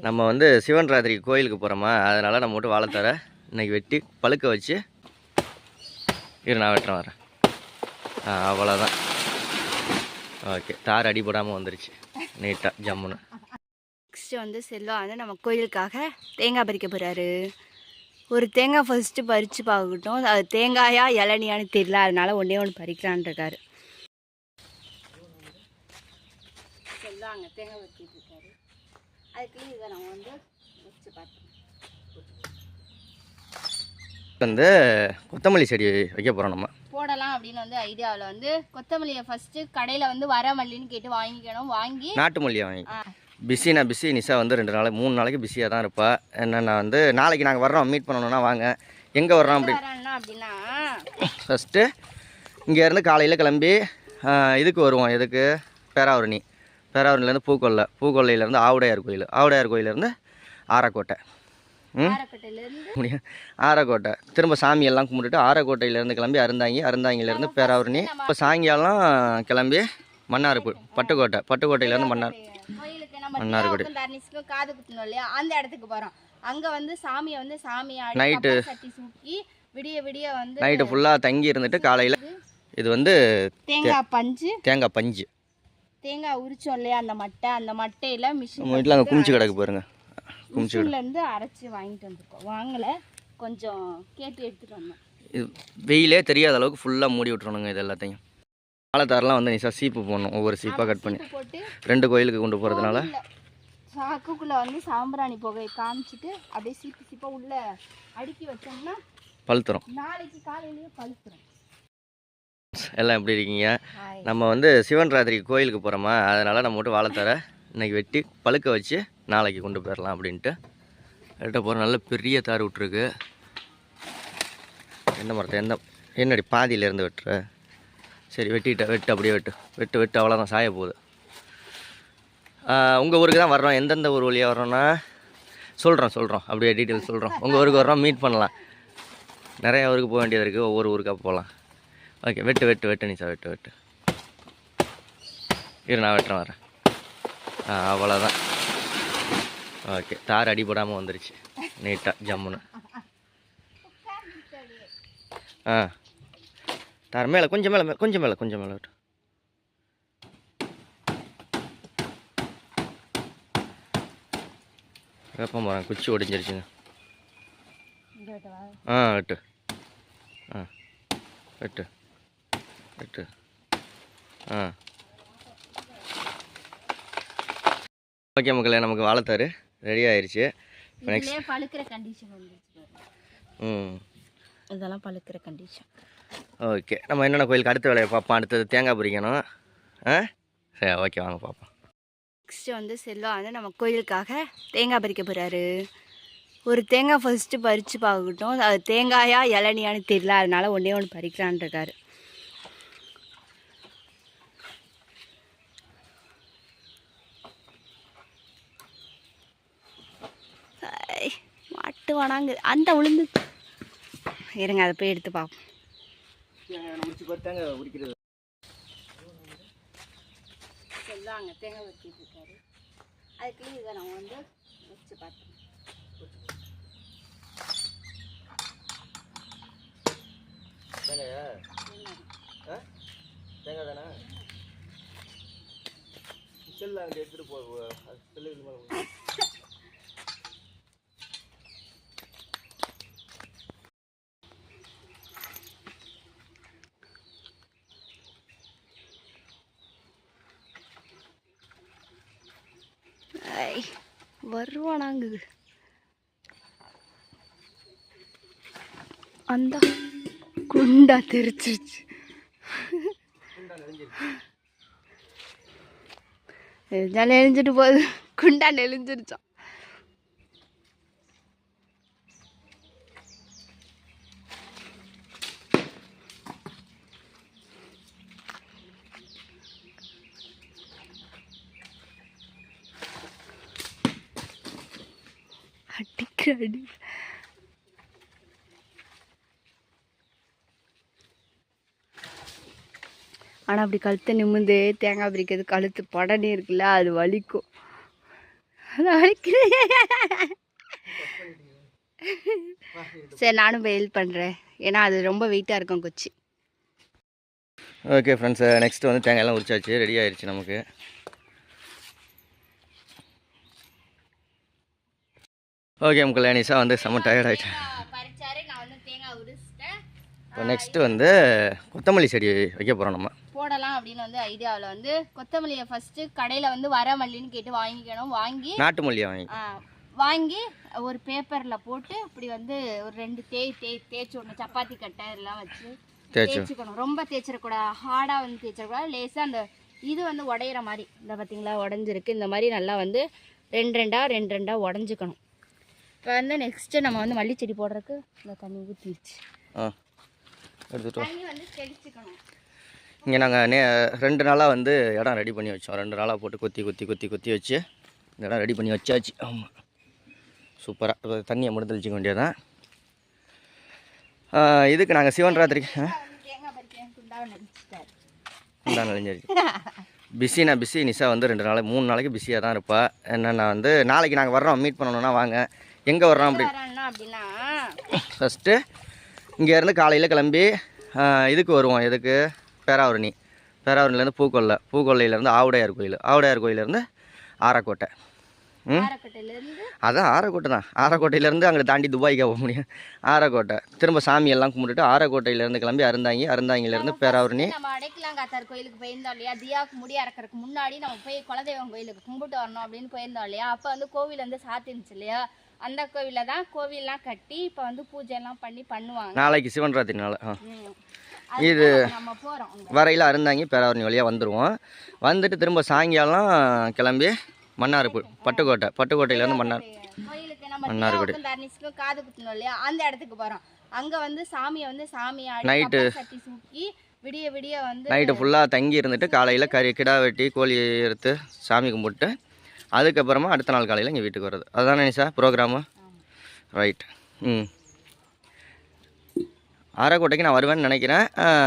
நம்ம வந்து சிவன் ராத்திரிக்கு கோயிலுக்கு போகிறோமா, அதனால் நம்ம மட்டும் வாழைத்தார இன்றைக்கி வெட்டி பழுக்க வச்சு நான் வெட்டுறேன் வரேன். அவ்வளோதான். ஓகே, தார் அடிபடாமல் வந்துருச்சு நீட்டாக ஜம்முன்னு. நெக்ஸ்ட்டு வந்து செல்வா வந்து நம்ம கோயிலுக்காக தேங்காய் பறிக்க போகிறாரு. ஒரு தேங்காய் ஃபஸ்ட்டு பறித்து பார்க்கட்டும், அது தேங்காயா இளநியான்னு தெரியல, அதனால ஒன்றே ஒன்று பறிக்கலான் இருக்காரு. செல்வா அங்கே தேங்காய் பறிச்சிட்டு இருக்காரு. அதுக்கு இதை நம்ம வந்து வச்சு பார்த்தோம். வந்து கொத்தமல்லி செடி வைக்க போகிறோம், நம்ம போடலாம் அப்படின்னு வந்து ஐடியாவில் வந்து கொத்தமல்லியை ஃபஸ்ட்டு கடையில் வந்து வர மல்லின்னு கேட்டு வாங்கிக்கணும். வாங்கி நாட்டு மல்லியை வாங்கி பிஸி நிஷா வந்து 2 நாளைக்கு 3 நாளைக்கு பிஸியாக தான் இருப்பா. என்னென்னா வந்து நாளைக்கு நாங்கள் வர்றோம், மீட் பண்ணணுன்னா வாங்க. எங்கே வர்றோம் அப்படின்னா ஃபஸ்ட்டு இங்கேருந்து காலையில் கிளம்பி இதுக்கு வருவோம். எதுக்கு? பேராவூர்லேருந்து பூக்கொல்லையிலேருந்து ஆவுடையார் கோயிலேருந்து ஆரக்கோட்டை. ஆரக்கோட்டை திரும்ப சாமியெல்லாம் கும்பிட்டுட்டு ஆரக்கோட்டையிலேருந்து கிளம்பி அருந்தாங்கிலேருந்து பேராவூர்னி. இப்போ சாயங்காலம் கிளம்பி பட்டுக்கோட்டையிலேருந்து மன்னார்குடி காது குத்தணும் இல்லையா, அந்த இடத்துக்கு போகிறோம். அங்கே வந்து சாமியை வந்து நைட்டு சுற்றி விடிய வந்து நைட்டு ஃபுல்லாக தங்கி இருந்துட்டு காலையில் இது வந்து தேங்காய் பஞ்சு தேங்காய் உரிச்சோம் இல்லையா, அந்த மட்டையில் மிஷின் வீட்டில் அங்கே குமிச்சு கிடக்கு பாருங்க. குமிச்சுலேருந்து அரைச்சி வாங்கிட்டு வந்துருக்கோம். வாங்கலை, கொஞ்சம் கேட்டு எடுத்துகிட்டு வந்தோம். இது வெயிலே தெரியாத அளவுக்கு ஃபுல்லாக மூடி விட்டுறணுங்க. இது எல்லாத்தையும் வாழைத்தாரெலாம் வந்து நிஷா சீப்பு போடணும். ஒவ்வொரு சீப்பாக கட் பண்ணி 2 கோயிலுக்கு கொண்டு போகிறதுனால சாக்குக்குள்ளே வந்து சாம்பிராணி புகையை காமிச்சிட்டு அப்படியே சீப்பாக உள்ளே அடுக்கி வச்சோம்னா பழுத்துரும். நாளைக்கு காலையிலேயே பழுத்துரும். எல்லாம் எப்படி இருக்கீங்க? நம்ம வந்து சிவன் ராத்திரிக்கு கோயிலுக்கு போகிறோமா, அதனால் நம்ம மட்டும் வாழைத்தார இன்றைக்கி வெட்டி பழுக்க வச்சு நாளைக்கு கொண்டு போயிடலாம் அப்படின்ட்டு வெட்ட போகிற. நல்ல பெரிய தார் விட்ருக்கு. எந்த மரத்தை என்னடி பாதியிலேருந்து வெட்டுற? சரி, வெட்டு அப்படியே வெட்டு அவ்வளோதான், சாய போகுது. உங்கள் ஊருக்கு தான் வர்றோம். எந்தெந்த ஊர் வழியாக வர்றோன்னா சொல்கிறோம் அப்படியே டீட்டெயில்ஸ் சொல்கிறோம். உங்கள் ஊருக்கு வர்றோம், மீட் பண்ணலாம். நிறையா ஊருக்கு போக வேண்டியது இருக்குது, ஒவ்வொரு ஊருக்காக போகலாம். ஓகே, வெட்டு நிஷா வெட்டு நான் வெட்டுறேன் வரேன். அவ்வளோதான். ஓகே, தார் அடிபடாமல் வந்துருச்சு நீட்டாக ஜம்முன்னு. தார் மேலே கொஞ்சம் மேலே விட்டு. வேப்பம் மரம் குச்சி ஒடிஞ்சிருச்சுங்க. வெட்டு. ஓகே மக்களே, நமக்கு வாழைத்தாரு ரெடி ஆயிடுச்சு. இதெல்லாம் பழுக்கிற கண்டிஷன். ஓகே, நம்ம என்னென்ன கோயிலுக்கு அடுத்த வேலையை பார்ப்போம். அடுத்தது தேங்காய் பறிக்கணும். சரி, ஓகே, வாங்க பார்ப்போம். நெக்ஸ்ட்டு வந்து செல்வா வந்து நம்ம கோயிலுக்காக தேங்காய் பறிக்க போகிறாரு. ஒரு தேங்காய் ஃபஸ்ட்டு பறித்து பார்க்கட்டும், அது தேங்காயா இளநியான்னு தெரியல, அதனால ஒன்றே ஒன்று பறிக்கலான் இருக்காரு. மாட்டு வேணாங்க அந்த உளுந்து இருங்க, அதை போய் எடுத்து பார்ப்போம். தேங்காய் வச்சுட்டு இருக்காரு. அதுக்கு இதை நம்ம வந்து வச்சு பார்த்தோம். தேங்காய் தானே செல்ல அங்கே எடுத்துகிட்டு போ. வருவானாங்குது அந்த குண்டா தெரிச்சிருச்சு. நெளிஞ்சிட்டு போகுது, குண்டா நெளிஞ்சிருச்சான். அடி ஆனால் அப்படி கழுத்தை நிமிந்து தேங்காய் பறிக்கிறது கழுத்து படனே இருக்குல்ல, அது வலிக்கும். சரி நானும் போய் ஹெல்ப் பண்ணுறேன், ஏன்னா அது ரொம்ப வெயிட்டாக இருக்கும் குச்சி. ஓகே ஃப்ரெண்ட்ஸ், நெக்ஸ்ட் வந்து தேங்காயெல்லாம் உரிச்சாச்சு, ரெடி ஆயிடுச்சு நமக்கு. ஓகே உங்கள் லேனிஸாக வந்து செம்ம டயர்ட் ஆகிட்டேன். பறிச்சாரு, நான் வந்து தேங்காய் உரிச்சிட்டேன். இப்போ நெக்ஸ்ட்டு வந்து கொத்தமல்லி செடி வைக்க போகிறோம் நம்ம. போடலாம் அப்படின்னு வந்து ஐடியாவில் வந்து கொத்தமல்லியை ஃபஸ்ட்டு கடையில் வந்து வர மல்லின்னு கேட்டு வாங்கிக்கணும். வாங்கி நாட்டு மல்லியை வாங்கி ஒரு பேப்பரில் போட்டு இப்படி வந்து ஒரு 2 தேய்ச்சி ஒன்று சப்பாத்தி கட்டை எல்லாம் வச்சு தேய்ச்சிக்கணும். ரொம்ப தேய்ச்சிடக்கூடாது, ஹார்டாக வந்து தேய்ச்சிடக்கூடாது. லேசாக அந்த இது வந்து உடையிற மாதிரி, இந்த பார்த்தீங்களா உடஞ்சிருக்கு, இந்த மாதிரி நல்லா வந்து 2 உடஞ்சிக்கணும். இப்போ வந்து நெக்ஸ்ட்டு நம்ம வந்து மல்லிச்செடி போடுறதுக்கு இந்த தண்ணி ஊற்றிடுச்சு, எடுத்துட்டோம். தண்ணி வந்து தெளிச்சுக்கணும். இங்கே நாங்கள் 2 நாளாக வந்து இடம் ரெடி பண்ணி வச்சோம். 2 நாளாக போட்டு கொத்தி வச்சு இந்த இடம் ரெடி பண்ணி வச்சாச்சு. ஆமாம், சூப்பராக தண்ணியை மட்டும் தெளிச்சிக்க வேண்டியதான். இதுக்கு நாங்கள் சிவன் ராத்திரிக்கு குண்டா நெளிஞ்சிருச்சு. பிஸி நிஷா வந்து 3 நாளைக்கு பிஸியாக தான் இருப்பாள். என்னென்னா வந்து நாளைக்கு நாங்கள் வர்றோம், மீட் பண்ணணுன்னா வாங்க. எங்கே வர்றோம் அப்படின்னா ஃபஸ்ட்டு இங்கேருந்து காலையில் கிளம்பி இதுக்கு வருவோம். எதுக்கு? பேராவூர்லேருந்து பூக்கொல்லையிலேருந்து ஆவுடையார் கோயிலேருந்து ஆரக்கோட்டை. அதான் ஆரக்கோட்டை தான். ஆரக்கோட்டையிலேருந்து அங்கே தாண்டி துபாய்க்கு போக முடியும். ஆரக்கோட்டை திரும்ப சாமியெல்லாம் கும்பிட்டுட்டு ஆரக்கோட்டையிலேருந்து கிளம்பி அறந்தாங்கிலேருந்து பேராவூர்னி நம்ம அடைக்கலாங்காத்தார் கோயிலுக்கு போயிருந்தோம் இல்லையா, தியாவுக்கு முடி அறக்கிறதுக்கு முன்னாடி நம்ம போய் குலதெய்வம் கோயிலுக்கு கும்பிட்டு வரணும் அப்படின்னு போயிருந்தோம் இல்லையா. அப்போ வந்து கோவில் வந்து சாத்திருந்துச்சு இல்லையா, அந்த கோவிலில் தான் கோவில்லாம் கட்டி இப்போ வந்து பூஜைலாம் பண்ணுவாங்க. நாளைக்கு சிவன் ராத்திரினால இது நம்ம போகிறோம். வரையில் அறந்தாங்கி பேராவூர்னி வழியாக வந்துடுவோம். வந்துட்டு திரும்ப சாயங்காலம் கிளம்பி பட்டுக்கோட்டையிலேருந்து மன்னார்குடி காது குத்தணும் இல்லையா, அந்த இடத்துக்கு போகிறோம். அங்கே வந்து சாமியை வந்து நைட்டு சட்டி சூக்கி விடிய வந்து நைட்டு ஃபுல்லாக தங்கி இருந்துட்டு காலையில் கிடா வெட்டி கோழி எடுத்து சாமி கும்பிட்டு அதுக்கப்புறமா அடுத்த நாள் காலையில் இங்கே வீட்டுக்கு வர்றது. அதுதானே நிஷா ப்ரோக்ராமு? ரைட். ஆரக்கோட்டைக்கு நான் வருவேன்னு நினைக்கிறேன்.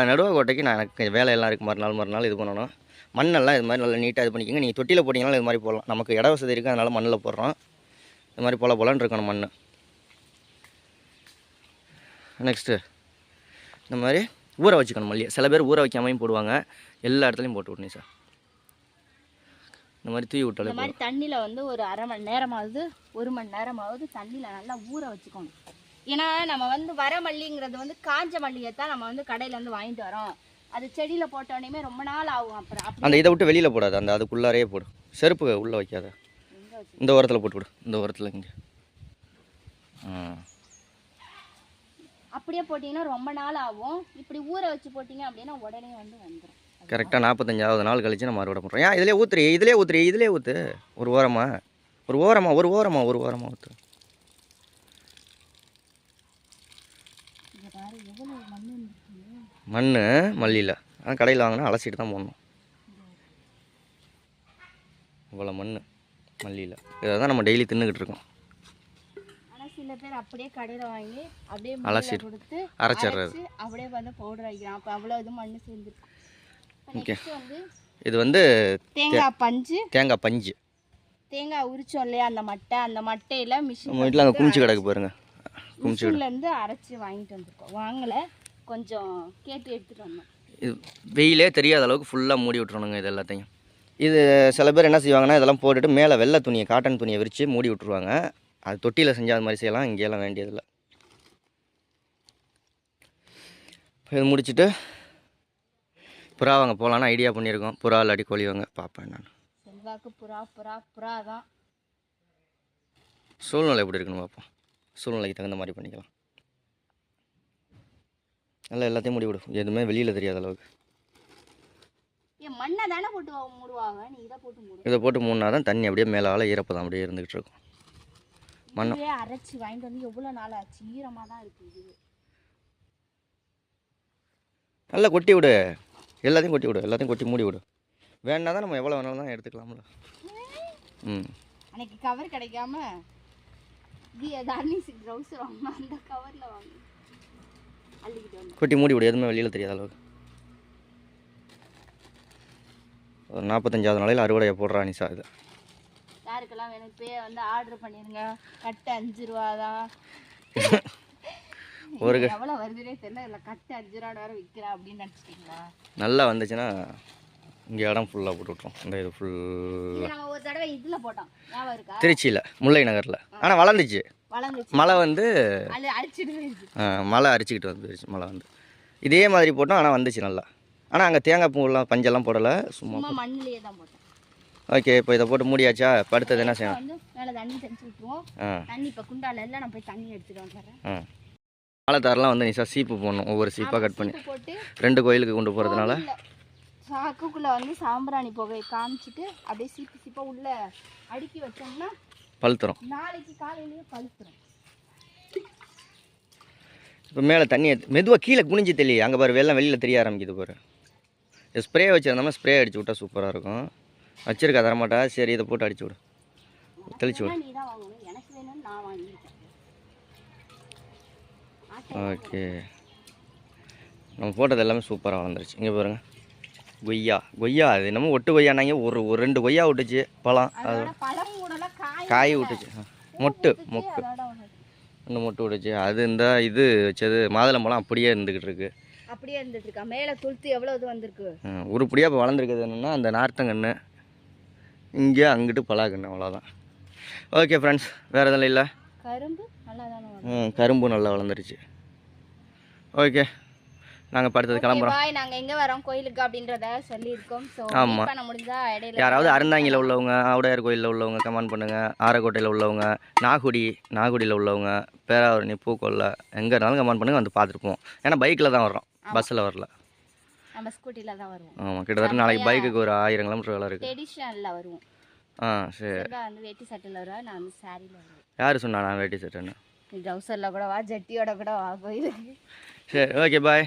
நடுவக்கோட்டைக்கு நான் எனக்கு வேலையெல்லாம் இருக்குது. மறுநாள் இது பண்ணணும். மண்ணெல்லாம் இது மாதிரி நல்லா நீட்டாக இது பண்ணிக்கோங்க. நீங்கள் தொட்டியில் போட்டிங்கனாலும் இது மாதிரி போடலாம். நமக்கு இட வசதி இருக்குது, அதனால் மண்ணில் போடுறோம். இது மாதிரி போலான்னு இருக்கணும் மண். நெக்ஸ்ட்டு இந்த மாதிரி ஊற வச்சுக்கணும் மல்லியை. சில பேர் ஊற வைக்காமையும் போடுவாங்க, எல்லா இடத்துலையும் போட்டு விடணும் சார். இந்த மாதிரி தூவி விட்டாலே இந்த மாதிரி தண்ணியில் வந்து ஒரு 1/2 மணி நேரமாவது 1 மணி நேரமாவது தண்ணியில் நல்லா ஊற வச்சுக்கணும். ஏன்னா நம்ம வந்து வர மல்லிங்கிறது வந்து காஞ்ச மல்லியை தான் நம்ம வந்து கடையிலேருந்து வாங்கிட்டு வரோம். அது செடியில் போட்டோடனே ரொம்ப நாள் ஆகும். அப்புறம் அந்த இதை விட்டு வெளியில் போடாது, அந்த அதுக்குள்ளாரையே போடும். செருப்பு உள்ளே வைக்காத, இந்த ஓரத்தில் போட்டு விடு. இந்த ஓரத்தில் இங்கே அப்படியே போட்டிங்கன்னா ரொம்ப நாள் ஆகும். இப்படி ஊற வச்சு போட்டிங்க அப்படின்னா உடனே வந்து வந்துடும். கரெக்டாக 45வது நாள் கழிச்சு நம்ம அறுவடை பண்ணுறோம். ஏன் இதிலே ஊற்று. ஒரு ஓரமாக ஊற்று. மண் மல்லியில் ஆனால் கடையில் வாங்கினா அலசிட்டு தான் போடணும். இவ்வளோ மண் மல்லியில் இதை தான் நம்ம டெய்லி தின்னுக்கிட்டு இருக்கோம். ஆனால் சில பேர் அப்படியே கடையில் வாங்கி அப்படியே அலசிட்டு கொடுத்து அரைச்சிடுறது, அப்படியே வந்து பவுடர் வைக்கிறான். அப்போ அவ்வளோ இது மண் சேர்ந்துருக்கு. ஓகே, இது வந்து தேங்காய் பஞ்சு. தேங்காய் உரிச்சோம் இல்லையா, அந்த மட்டையில் மிஷின் வீட்டில் அங்கே குமிச்சு கிடக்கு பாருங்க. குமிச்சுலேருந்து அரைச்சி வாங்கிட்டு வந்துருக்கோம். வாங்கலை, கொஞ்சம் கேட்டு எடுத்துகிட்டு வந்தோம். இது வெயிலே தெரியாத அளவுக்கு ஃபுல்லாக மூடி விட்டுருணுங்க இது எல்லாத்தையும். இது சில பேர் என்ன செய்வாங்கன்னா, இதெல்லாம் போட்டுட்டு மேலே வெள்ளை துணியை, காட்டன் துணியை விரித்து மூடி விட்டுருவாங்க. அது தொட்டியில் செஞ்சால் அது மாதிரி செய்யலாம், இங்கேயெல்லாம் வேண்டியதில்லை. இது முடிச்சுட்டு புறா வாங்க போகலான்னு ஐடியா பண்ணியிருக்கோம். புறா இல்லாட்டி கோழி வாங்க பார்ப்பேன் நான். செல்வாக்கு புறா தான். சூழ்நிலை எப்படி இருக்குன்னு பார்ப்போம். சூழ்நிலைக்கு தகுந்த மாதிரி பண்ணிக்கலாம். நல்லா எல்லாத்தையும் மூடி விடும், எதுவுமே வெளியில் தெரியாத அளவுக்கு. மண்ணை தானே போட்டு மூடுவாங்க, நீ இதை போட்டு மூடினா தான் தண்ணி அப்படியே மேலால் ஈரப்பதம் அப்படியே இருந்துகிட்டு இருக்கும். மண்ணை அரைச்சி வாங்கிட்டு வந்து எவ்வளோ நாள் ஆச்சு, ஈரமாக தான் இருக்குது. நல்லா கொட்டி விடு, எல்லாத்தையும் கொட்டி மூடி விடு. வேணா தான் நம்ம எவ்வளோ வேணாலும் தான் எடுத்துக்கலாம்ல. அன்னைக்கு கவர் கிடைக்காம அந்த கவரில் வாங்க கொட்டி மூடி விடு, எதுவுமே வெளியில் தெரியாத அளவுக்கு. ஒரு 45வது நாளையில் அறுவடையை போடுறா நிஷா. இது யாருக்கெல்லாம் வேணும் இப்போ வந்து ஆர்டர் பண்ணிருங்க. கட்டு 5 ரூபா தான். ஒரு எவ்வளோ வருதுன்னே தெரியல. இல்லை கட்டு 5 ரூபா வேற விற்கிறா அப்படின்னு நினச்சிட்டிங்களா? நல்லா வந்துச்சுன்னா இங்கே இடம் ஃபுல்லாக போட்டு விட்ருவோம். இந்த இது ஃபுல் நம்ம ஒரு தடவை இதில் போட்டோம், ஞாபகம் இருக்கா? திருச்சியில் முல்லை நகரில். ஆனால் வளர்ந்துச்சு. வளர்ந்துச்சு. மழை வந்து அடிச்சுட்டு போயிடுச்சு. மழை அரிச்சிக்கிட்டு வந்துருச்சு. மழை வந்து இதே மாதிரி போட்டோம். ஆனால் வந்துச்சு நல்லா. ஆனால் அங்கே தேங்காய் பூவெல்லாம் பஞ்செல்லாம் போடலை, சும்மா மண்ணிலேயே தான் போட்டோம். ஓகே. இப்போ இதை போட்டு மூடியாச்சா? இப்போ அடுத்தது என்ன செய்யணும்? வந்து மேலே தண்ணி தெளிச்சு விட்டுருவோம். தண்ணி இப்போ குண்டால எல்லாம் நான் போய் தண்ணி எடுத்துட்டு வந்துடுறேன். வாழைத்தாரெலாம் வந்து நிசா சீப்பு போடணும். ஒவ்வொரு சீப்பாக கட் பண்ணி போட்டு 2 கோயிலுக்கு கொண்டு போகிறதுனால சாக்குக்குள்ளே வந்து சாம்பிராணி புகை காமிச்சிட்டு அப்படியே சீப்பு சீப்பாக உள்ள அடுக்கி வச்சோம்னா பழுத்துரும். நாளைக்கு காலையிலேயே பழுத்துரும். இப்போ மேலே தண்ணி மெதுவாக கீழே குனிஞ்சு தெளிய. அங்கே பாரு வெள்ளம் வெளியில் தெரிய ஆரம்பிக்குது பாரு. ஸ்ப்ரே வச்சுருந்தோம்னா ஸ்ப்ரே அடிச்சு விட்டா சூப்பராக இருக்கும். வச்சிருக்கா தரமாட்டா? சரி, இதை போட்டு அடிச்சு விடு, தெளிச்சு விடு. நீ தான் வாங்கணும், எனக்கு வேணும்னு நான் வாங்கியிருக்கேன். ஓகே. நம்ம போட்டது எல்லாமே சூப்பராக வளர்ந்துருச்சு. இங்கே பாருங்க, கொய்யா அது என்னமோ ஒட்டு கொய்யானாங்க. ஒரு 2 கொய்யா விட்டுச்சு பழம். அது காய் விட்டுச்சு. மொக்கு இன்னும் மொட்டு விட்டுச்சு. அது இந்த இது வச்சது மாதுளம்பழம் அப்படியே இருந்துக்கிட்டு இருக்கு. அப்படியே இருந்துட்டு இருக்கா. மேலே துளுத்து எவ்வளோ இது வந்திருக்கு. உருப்படியாக இப்போ வளர்ந்துருக்குது. என்னென்னா அந்த நார்த்தங்கன்று இங்கே அங்கிட்டு பலாக்கன்று, அவ்வளோதான். ஓகே ஃப்ரெண்ட்ஸ், வேறு எதுவும் இல்லை. கரும்பு நல்லா தானே? கரும்பு நல்லா வளர்ந்துருச்சு. ஓகே, நாங்கள் படுத்தது கிளம்புறோம். நாங்கள் எங்கே வரோம் கோயிலுக்கு அப்படின்றத சொல்லியிருக்கோம். ஸோ ஆமாம், பண்ண முடிஞ்சா இடையில யாராவது அறந்தாங்கியில் உள்ளவங்க, ஆவுடையார் கோயிலில் உள்ளவங்க கமெண்ட் பண்ணுங்கள். ஆரக்கோட்டையில் உள்ளவங்க, நாகுடியில் உள்ளவங்க, பேராவரணி, பூக்கொல்லை, எங்கே இருந்தாலும் கமெண்ட் பண்ணுங்கள். வந்து பார்த்துருப்போம். ஏன்னா பைக்கில் தான் வர்றோம், பஸ்ஸில் வரல. நம்ம ஸ்கூட்டியில் தான் வருவோம். ஆமாம், கிட்டத்தட்ட நாளைக்கு பைக்குக்கு ஒரு 1000 கிலோமீட்டர் வேலை இருக்குது. ட்ரெடிஷ்னலில் வருவோம். சரி. வந்து வேட்டி சட்டையில் வருவா, நான் வந்து சாரியில் வருவேன். யார் சொன்னா நான் வேட்டி சட்டைன்னு? ட்ரௌசரில் கூட வா, ஜட்டியோட கூட வா கோயிலுக்கு. சரி, ஓகே, பாய்.